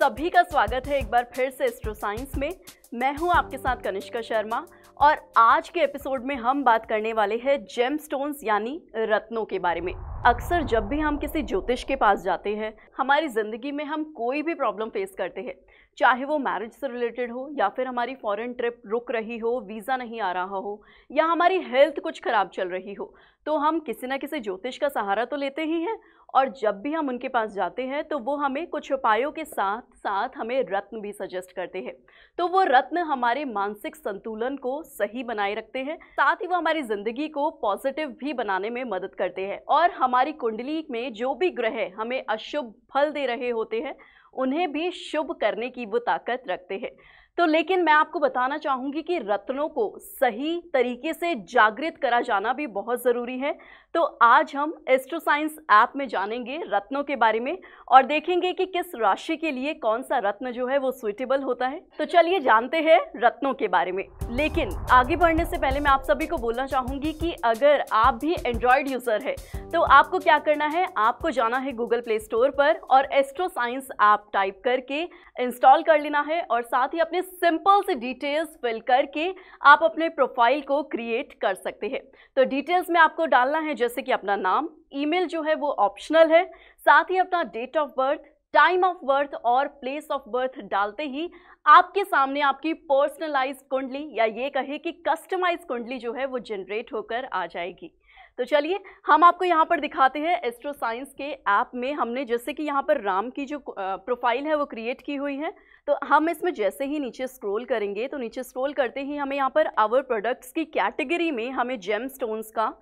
सभी का स्वागत है एक बार फिर से एस्ट्रो साइंस में। मैं हूं आपके साथ कनिष्का शर्मा और आज के एपिसोड में हम बात करने वाले हैं जेमस्टोन्स यानी रत्नों के बारे में। अक्सर जब भी हम किसी ज्योतिष के पास जाते हैं, हमारी ज़िंदगी में हम कोई भी प्रॉब्लम फेस करते हैं, चाहे वो मैरिज से रिलेटेड हो या फिर हमारी फॉरेन ट्रिप रुक रही हो, वीज़ा नहीं आ रहा हो या हमारी हेल्थ कुछ ख़राब चल रही हो, तो हम किसी ना किसी ज्योतिष का सहारा तो लेते ही हैं। और जब भी हम उनके पास जाते हैं तो वो हमें कुछ उपायों के साथ साथ हमें रत्न भी सजेस्ट करते हैं। तो वो रत्न हमारे मानसिक संतुलन को सही बनाए रखते हैं, साथ ही वो हमारी ज़िंदगी को पॉजिटिव भी बनाने में मदद करते हैं और हमारी कुंडली में जो भी ग्रह हमें अशुभ फल दे रहे होते हैं उन्हें भी शुभ करने की वो ताकत रखते हैं। तो लेकिन मैं आपको बताना चाहूँगी कि रत्नों को सही तरीके से जागृत करा जाना भी बहुत ज़रूरी है। तो आज हम एस्ट्रो साइंस ऐप में जानेंगे रत्नों के बारे में और देखेंगे कि किस राशि के लिए कौन सा रत्न जो है वो सुइटेबल होता है। तो चलिए जानते हैं रत्नों के बारे में। लेकिन आगे बढ़ने से पहले मैं आप सभी को बोलना चाहूँगी कि अगर आप भी एंड्रॉयड यूज़र है तो आपको क्या करना है, आपको जाना है गूगल प्ले स्टोर पर और एस्ट्रो साइंस ऐप टाइप करके इंस्टॉल कर लेना है और साथ ही अपने सिंपल से डिटेल्स फिल करके आप अपने प्रोफाइल को क्रिएट कर सकते हैं। तो डिटेल्स में आपको डालना है जैसे कि अपना नाम, ईमेल जो है वो ऑप्शनल है, साथ ही अपना date of birth, time of birth और प्लेस ऑफ बर्थ डालते ही आपके सामने आपकी पर्सनलाइज्ड कुंडली या ये कहे कि कस्टमाइज कुंडली जो है वो जनरेट होकर आ जाएगी। तो चलिए हम आपको यहाँ पर दिखाते हैं एस्ट्रो साइंस के ऐप में हमने जैसे कि यहाँ पर राम की जो प्रोफाइल है वो क्रिएट की हुई है। तो हम इसमें जैसे ही नीचे स्क्रॉल करेंगे तो नीचे स्क्रॉल करते ही हमें यहाँ पर आवर प्रोडक्ट्स की कैटेगरी में हमें जेमस्टोन्स का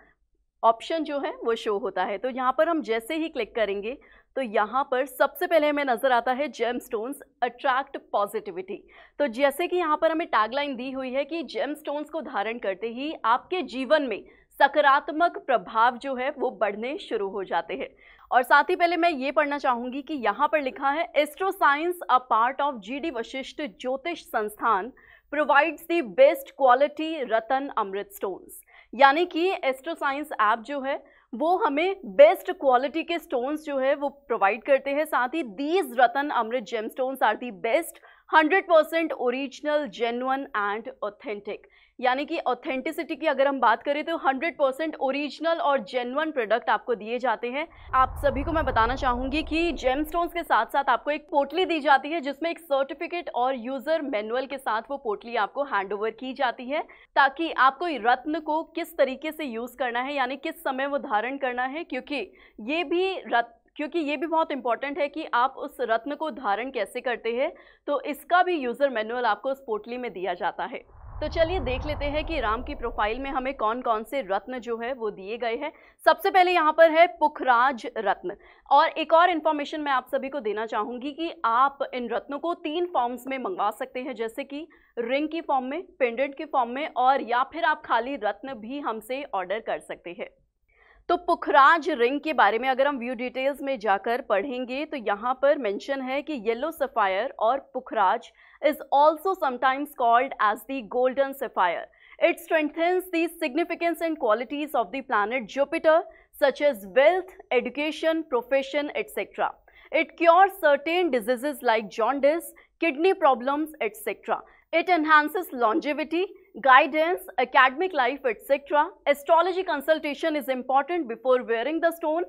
ऑप्शन जो है वो शो होता है। तो यहाँ पर हम जैसे ही क्लिक करेंगे तो यहाँ पर सबसे पहले हमें नज़र आता है जेमस्टोन्स अट्रैक्ट पॉजिटिविटी। तो जैसे कि यहाँ पर हमें टैगलाइन दी हुई है कि जेमस्टोन्स को धारण करते ही आपके जीवन में सकारात्मक प्रभाव जो है वो बढ़ने शुरू हो जाते हैं। और साथ ही पहले मैं ये पढ़ना चाहूँगी कि यहाँ पर लिखा है astro science a part of GD Vashishtha Jyotish Sansthan provides the best quality Ratan Amrit stones. यानी कि एस्ट्रो साइंस ऐप जो है वो हमें बेस्ट क्वालिटी के स्टोन्स जो है वो प्रोवाइड करते हैं। साथ ही these Ratan Amrit gem stones are the best 100% original, genuine and authentic. यानी कि ऑथेंटिसिटी की अगर हम बात करें तो 100% ओरिजिनल और जेन्युइन प्रोडक्ट आपको दिए जाते हैं। आप सभी को मैं बताना चाहूँगी कि जेमस्टोन्स के साथ साथ आपको एक पोटली दी जाती है जिसमें एक सर्टिफिकेट और यूज़र मैनुअल के साथ वो पोटली आपको हैंड ओवर की जाती है ताकि आपको रत्न को किस तरीके से यूज़ करना है, यानी किस समय वो धारण करना है, क्योंकि ये भी बहुत इंपॉर्टेंट है कि आप उस रत्न को धारण कैसे करते हैं। तो इसका भी यूज़र मैनुअल आपको उस पोटली में दिया जाता है। तो चलिए देख लेते हैं कि राम की प्रोफाइल में हमें कौन कौन से रत्न जो है वो दिए गए हैं। सबसे पहले यहाँ पर है पुखराज रत्न। और एक और इन्फॉर्मेशन मैं आप सभी को देना चाहूँगी कि आप इन रत्नों को 3 फॉर्म्स में मंगवा सकते हैं, जैसे कि रिंग की फॉर्म में, पेंडेंट की फॉर्म में और या फिर आप खाली रत्न भी हमसे ऑर्डर कर सकते हैं। तो पुखराज रिंग के बारे में अगर हम व्यू डिटेल्स में जाकर पढ़ेंगे तो यहाँ पर मेंशन है कि येलो सफायर और पुखराज is also sometimes called as the golden sapphire. It strengthens the significance and qualities of the planet Jupiter such as wealth, education, profession, etc. It cures certain diseases like jaundice, kidney problems, etc. It enhances longevity, guidance, academic life, etc. Astrology consultation is important before wearing the stone.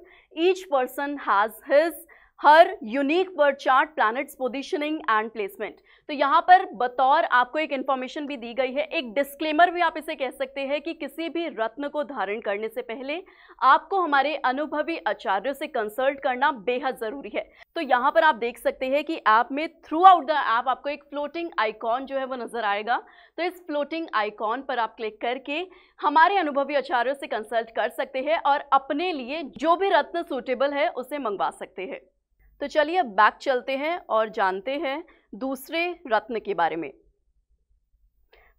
Each person has her unique birth chart, planets positioning and placement. तो यहाँ पर बतौर आपको एक information भी दी गई है, एक डिस्क्लेमर भी आप इसे कह सकते हैं कि किसी भी रत्न को धारण करने से पहले आपको हमारे अनुभवी आचार्यों से कंसल्ट करना बेहद ज़रूरी है। तो यहाँ पर आप देख सकते हैं कि ऐप में थ्रू आउट द ऐप आपको एक फ्लोटिंग आइकॉन जो है वो नज़र आएगा। तो इस फ्लोटिंग आइकॉन पर आप क्लिक करके हमारे अनुभवी आचार्यों से कंसल्ट कर सकते हैं और अपने लिए जो भी रत्न सूटेबल है उसे मंगवा सकते हैं। तो चलिए बैक चलते हैं और जानते हैं दूसरे रत्न के बारे में।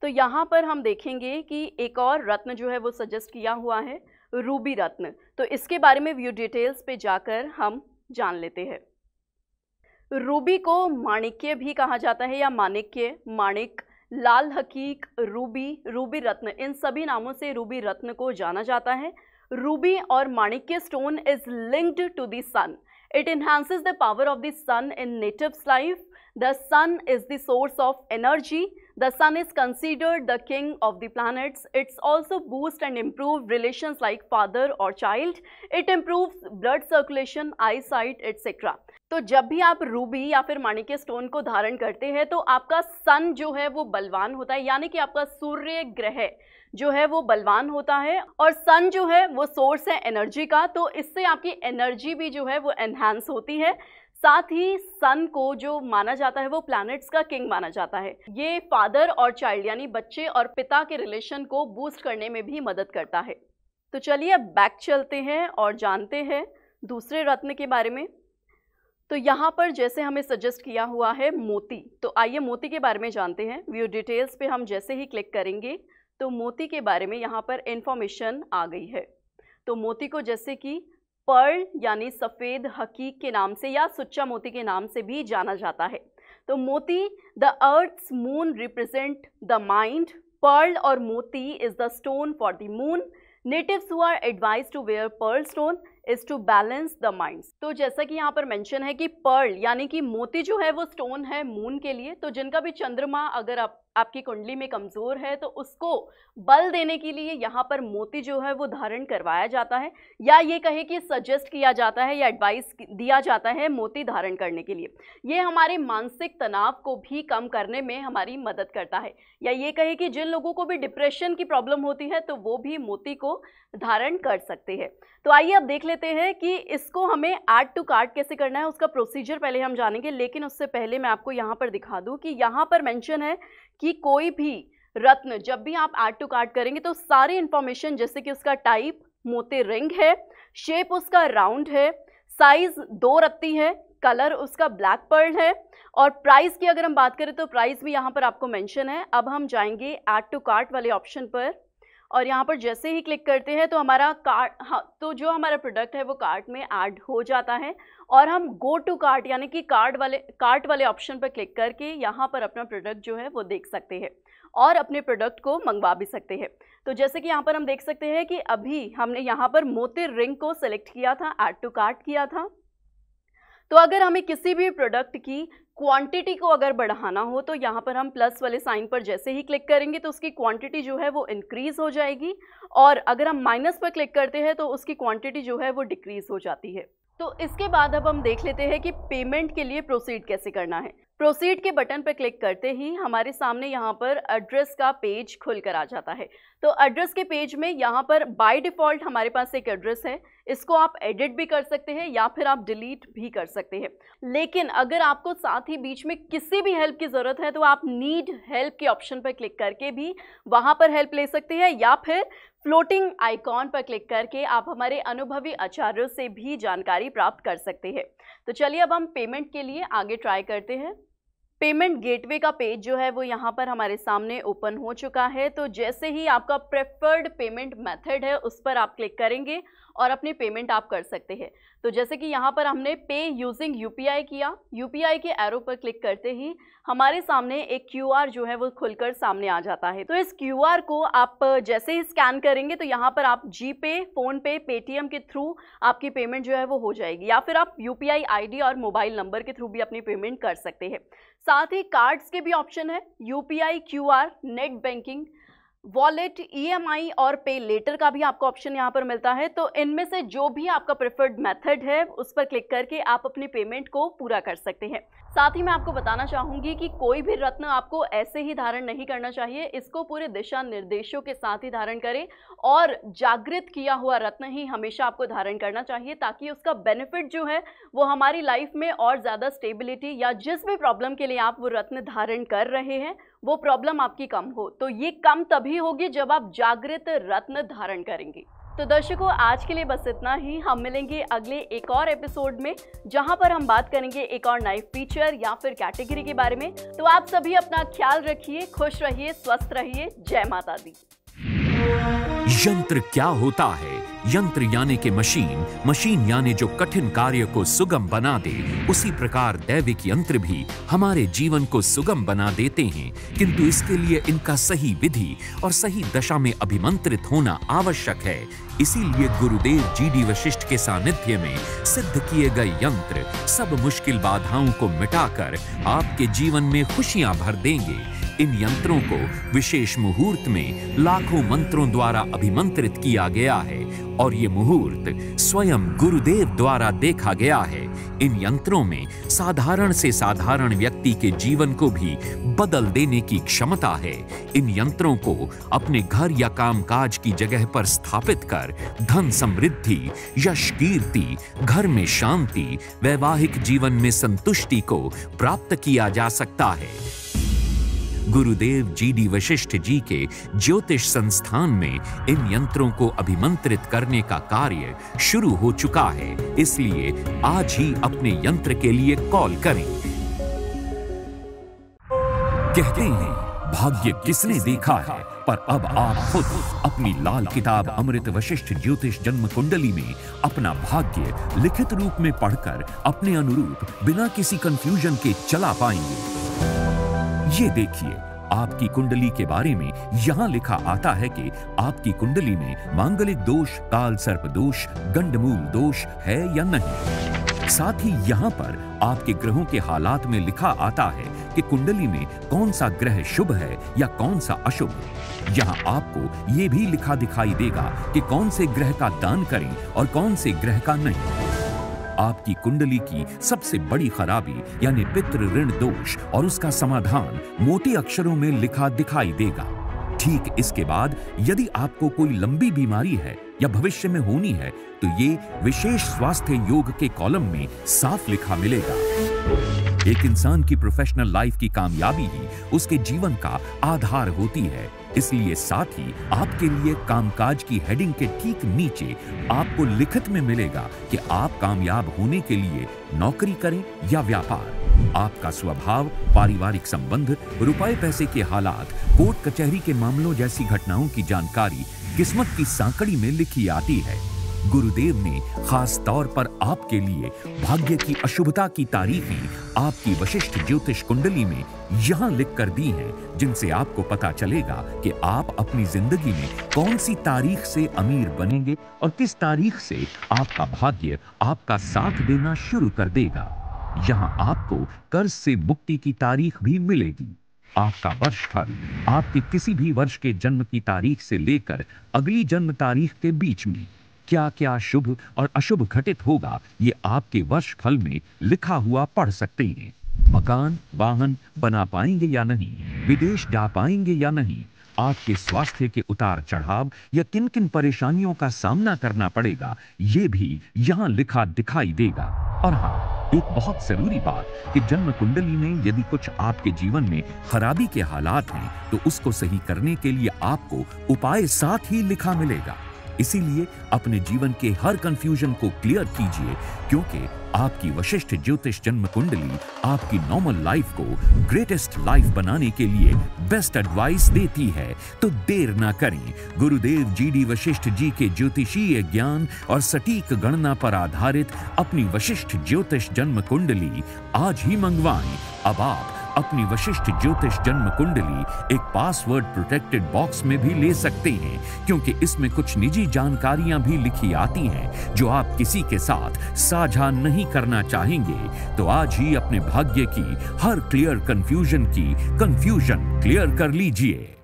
तो यहाँ पर हम देखेंगे कि एक और रत्न जो है वो सजेस्ट किया हुआ है, रूबी रत्न। तो इसके बारे में व्यू डिटेल्स पे जाकर हम जान लेते हैं। रूबी को माणिक्य भी कहा जाता है या माणिक्य, माणिक, लाल हकीक, रूबी, रूबी रत्न, इन सभी नामों से रूबी रत्न को जाना जाता है। रूबी और माणिक्य stone is linked to the sun. It enhances the power of the sun in native's life. The sun is the source of energy. The sun is considered the king of the planets. It's also boost and improve relations like father or child. It improves blood circulation, eyesight, etc. तो जब भी आप Ruby या फिर माणिक्य stone को धारण करते हैं तो आपका सन जो है वो बलवान होता है, यानी कि आपका सूर्य ग्रह जो है वो बलवान होता है और सन जो है वो सोर्स है एनर्जी का, तो इससे आपकी एनर्जी भी जो है वो एनहांस होती है। साथ ही सन को जो माना जाता है वो प्लैनेट्स का किंग माना जाता है। ये फादर और चाइल्ड यानी बच्चे और पिता के रिलेशन को बूस्ट करने में भी मदद करता है। तो चलिए अब बैक चलते हैं और जानते हैं दूसरे रत्न के बारे में। तो यहाँ पर जैसे हमें सजेस्ट किया हुआ है मोती, तो आइए मोती के बारे में जानते हैं। व्यू डिटेल्स पे हम जैसे ही क्लिक करेंगे तो मोती के बारे में यहाँ पर इंफॉर्मेशन आ गई है। तो मोती को जैसे कि पर्ल यानी सफ़ेद हकीक के नाम से या सुच्चा मोती के नाम से भी जाना जाता है। तो मोती the earth's moon represent the mind. Pearl और मोती is the stone for the moon. Natives who are advise to wear pearl stone is to balance the minds. तो जैसा कि यहाँ पर मेंशन है कि पर्ल यानी कि मोती जो है वो स्टोन है मून के लिए। तो जिनका भी चंद्रमा अगर आपकी कुंडली में कमज़ोर है तो उसको बल देने के लिए यहाँ पर मोती जो है वो धारण करवाया जाता है, या ये कहे कि सजेस्ट किया जाता है या एडवाइस दिया जाता है मोती धारण करने के लिए। ये हमारे मानसिक तनाव को भी कम करने में हमारी मदद करता है, या ये कहे कि जिन लोगों को भी डिप्रेशन की प्रॉब्लम होती है तो वो भी मोती को धारण कर सकते हैं। तो आइए अब देख लेते हैं कि इसको हमें ऐड टू कार्ट कैसे करना है, उसका प्रोसीजर पहले हम जानेंगे। लेकिन उससे पहले मैं आपको यहाँ पर दिखा दूँ कि यहाँ पर मेंशन है कि कोई भी रत्न जब भी आप ऐड टू कार्ट करेंगे तो सारी इंफॉर्मेशन जैसे कि उसका टाइप मोती रिंग है, शेप उसका राउंड है, साइज 2 रत्ती है, कलर उसका ब्लैक पर्ल है और प्राइस की अगर हम बात करें तो प्राइस भी यहाँ पर आपको मेंशन है। अब हम जाएंगे ऐड टू कार्ट वाले ऑप्शन पर और यहाँ पर जैसे ही क्लिक करते हैं तो हमारा कार्ट, तो जो हमारा प्रोडक्ट है वो कार्ट में ऐड हो जाता है और हम गो टू कार्ट यानी कि कार्ट वाले ऑप्शन पर क्लिक करके यहाँ पर अपना प्रोडक्ट जो है वो देख सकते हैं और अपने प्रोडक्ट को मंगवा भी सकते हैं। तो जैसे कि यहाँ पर हम देख सकते हैं कि अभी हमने यहाँ पर मोती रिंग को सिलेक्ट किया था, ऐड टू कार्ट किया था। तो अगर हमें किसी भी प्रोडक्ट की क्वांटिटी को अगर बढ़ाना हो तो यहाँ पर हम प्लस वाले साइन पर जैसे ही क्लिक करेंगे तो उसकी क्वांटिटी जो है वो इंक्रीज हो जाएगी और अगर हम माइनस पर क्लिक करते हैं तो उसकी क्वांटिटी जो है वो डिक्रीज हो जाती है। तो इसके बाद अब हम देख लेते हैं कि पेमेंट के लिए प्रोसीड कैसे करना है। प्रोसीड के बटन पर क्लिक करते ही हमारे सामने यहाँ पर एड्रेस का पेज खुल कर आ जाता है। तो एड्रेस के पेज में यहाँ पर बाय डिफ़ॉल्ट हमारे पास एक एड्रेस है, इसको आप एडिट भी कर सकते हैं या फिर आप डिलीट भी कर सकते हैं। लेकिन अगर आपको साथ ही बीच में किसी भी हेल्प की ज़रूरत है तो आप नीड हेल्प के ऑप्शन पर क्लिक करके भी वहाँ पर हेल्प ले सकते हैं या फिर फ्लोटिंग आइकॉन पर क्लिक करके आप हमारे अनुभवी आचार्यों से भी जानकारी प्राप्त कर सकते हैं। तो चलिए अब हम पेमेंट के लिए आगे ट्राई करते हैं। पेमेंट गेटवे का पेज जो है वो यहाँ पर हमारे सामने ओपन हो चुका है। तो जैसे ही आपका प्रेफर्ड पेमेंट मेथड है उस पर आप क्लिक करेंगे और अपनी पेमेंट आप कर सकते हैं। तो जैसे कि यहाँ पर हमने पे यूजिंग यूपीआई किया, यूपीआई के एरो पर क्लिक करते ही हमारे सामने एक क्यूआर जो है वो खुलकर सामने आ जाता है। तो इस क्यूआर को आप जैसे ही स्कैन करेंगे तो यहाँ पर आप जीपे, फोनपे, पेटीएम के थ्रू आपकी पेमेंट जो है वो हो जाएगी या फिर आप यूपीआई आईडी और मोबाइल नंबर के थ्रू भी अपनी पेमेंट कर सकते हैं। साथ ही कार्ड्स के भी ऑप्शन है, UPI, QR, net banking, wallet, EMI और पे लेटर का भी आपको ऑप्शन यहाँ पर मिलता है। तो इनमें से जो भी आपका प्रेफर्ड मेथड है उस पर क्लिक करके आप अपनी पेमेंट को पूरा कर सकते हैं। साथ ही मैं आपको बताना चाहूँगी कि कोई भी रत्न आपको ऐसे ही धारण नहीं करना चाहिए, इसको पूरे दिशा निर्देशों के साथ ही धारण करें और जागृत किया हुआ रत्न ही हमेशा आपको धारण करना चाहिए ताकि उसका बेनिफिट जो है वो हमारी लाइफ में और ज़्यादा स्टेबिलिटी या जिस भी प्रॉब्लम के लिए आप वो रत्न धारण कर रहे हैं वो प्रॉब्लम आपकी कम हो। तो ये कम तभी होगी जब आप जागृत रत्न धारण करेंगे। तो दर्शकों आज के लिए बस इतना ही। हम मिलेंगे अगले एक और एपिसोड में जहां पर हम बात करेंगे एक और नए फीचर या फिर कैटेगरी के बारे में। तो आप सभी अपना ख्याल रखिए, खुश रहिए, स्वस्थ रहिए। जय माता दी। यंत्र क्या होता है यंत्र यानी कि मशीन, मशीन यानी जो कठिन कार्य को सुगम बना दे, उसी प्रकार दैविक यंत्र भी हमारे जीवन को सुगम बना देते हैं, किंतु इसके लिए इनका सही विधि और सही दशा में अभिमंत्रित होना आवश्यक है। इसीलिए गुरुदेव GD वशिष्ठ के सानिध्य में सिद्ध किए गए यंत्र सब मुश्किल बाधाओं को मिटाकर आपके जीवन में खुशियां भर देंगे। इन यंत्रों को विशेष मुहूर्त में लाखों मंत्रों द्वारा अभिमंत्रित किया गया है और ये मुहूर्त स्वयं गुरुदेव द्वारा देखा गया है। इन यंत्रों में साधारण से साधारण व्यक्ति के जीवन को भी बदल देने की क्षमता है। इन यंत्रों को अपने घर या कामकाज की जगह पर स्थापित कर धन समृद्धि, यश कीर्ति, घर में शांति, वैवाहिक जीवन में संतुष्टि को प्राप्त किया जा सकता है। गुरुदेव GD वशिष्ठ जी के ज्योतिष संस्थान में इन यंत्रों को अभिमंत्रित करने का कार्य शुरू हो चुका है, इसलिए आज ही अपने यंत्र के लिए कॉल करें। कहते हैं भाग्य किसने देखा है, पर अब आप खुद अपनी लाल किताब अमृत वशिष्ठ ज्योतिष जन्म कुंडली में अपना भाग्य लिखित रूप में पढ़कर अपने अनुरूप बिना किसी कंफ्यूजन के चला पाएंगे। ये देखिए, आपकी कुंडली के बारे में यहाँ लिखा आता है कि आपकी कुंडली में मांगलिक दोष, काल सर्प दोष, गंडमूल दोष है या नहीं। साथ ही यहाँ पर आपके ग्रहों के हालात में लिखा आता है कि कुंडली में कौन सा ग्रह शुभ है या कौन सा अशुभ। यहाँ आपको ये भी लिखा दिखाई देगा कि कौन से ग्रह का दान करें और कौन से ग्रह का नहीं। आपकी कुंडली की सबसे बड़ी खराबी यानी पितृ ऋण दोष और उसका समाधान मोटे अक्षरों में लिखा दिखाई देगा। ठीक इसके बाद यदि आपको कोई लंबी बीमारी है या भविष्य में होनी है तो ये विशेष स्वास्थ्य योग के कॉलम में साफ लिखा मिलेगा। एक इंसान की प्रोफेशनल लाइफ की कामयाबी ही उसके जीवन का आधार होती है, इसलिए साथ ही आपके लिए कामकाज की हेडिंग के ठीक नीचे आपको लिखित में मिलेगा कि आप कामयाब होने के लिए नौकरी करें या व्यापार। आपका स्वभाव, पारिवारिक संबंध, रुपए पैसे के हालात, कोर्ट कचहरी के मामलों जैसी घटनाओं की जानकारी किस्मत की सांकड़ी में लिखी आती है। गुरुदेव ने खास तौर पर आपके लिए भाग्य की अशुभता की तारीखें आपकी वशिष्ठ ज्योतिष कुंडली में यहाँ लिख कर दी हैं, जिनसे आपको पता चलेगा कि आप अपनी जिंदगी में कौन सी तारीख से अमीर बनेंगे और किस तारीख से आपका भाग्य आपका साथ देना शुरू कर देगा। यहाँ आपको कर्ज से मुक्ति की तारीख भी मिलेगी। आपका वर्षफल आपके किसी भी वर्ष के जन्म की तारीख से लेकर अगली जन्म तारीख के बीच में क्या क्या शुभ और अशुभ घटित होगा, ये आपके वर्षफल में लिखा हुआ पढ़ सकते हैं। मकान, वाहन बना पाएंगे या नहीं, विदेश जा पाएंगे या नहीं, आपके स्वास्थ्य के उतार चढ़ाव या किन किन परेशानियों का सामना करना पड़ेगा, ये भी यहाँ लिखा दिखाई देगा। और हाँ, एक बहुत जरूरी बात कि जन्म कुंडली में यदि कुछ आपके जीवन में खराबी के हालात हैं तो उसको सही करने के लिए आपको उपाय साथ ही लिखा मिलेगा। इसीलिए अपने जीवन के हर कंफ्यूजन को क्लियर कीजिए, क्योंकि आपकी वशिष्ठ ज्योतिष जन्म कुंडली आपकी नॉर्मल लाइफ को ग्रेटेस्ट लाइफ बनाने के लिए बेस्ट एडवाइस देती है। तो देर ना करें, गुरुदेव GD वशिष्ठ जी के ज्योतिषीय ज्ञान और सटीक गणना पर आधारित अपनी वशिष्ठ ज्योतिष जन्म कुंडली आज ही मंगवाएं। अब आप अपनी वशिष्ठ ज्योतिष जन्म कुंडली एक पासवर्ड प्रोटेक्टेड बॉक्स में भी ले सकते हैं, क्योंकि इसमें कुछ निजी जानकारियां भी लिखी आती हैं जो आप किसी के साथ साझा नहीं करना चाहेंगे। तो आज ही अपने भाग्य की हर क्लियर कंफ्यूजन की कंफ्यूजन क्लियर कर लीजिए।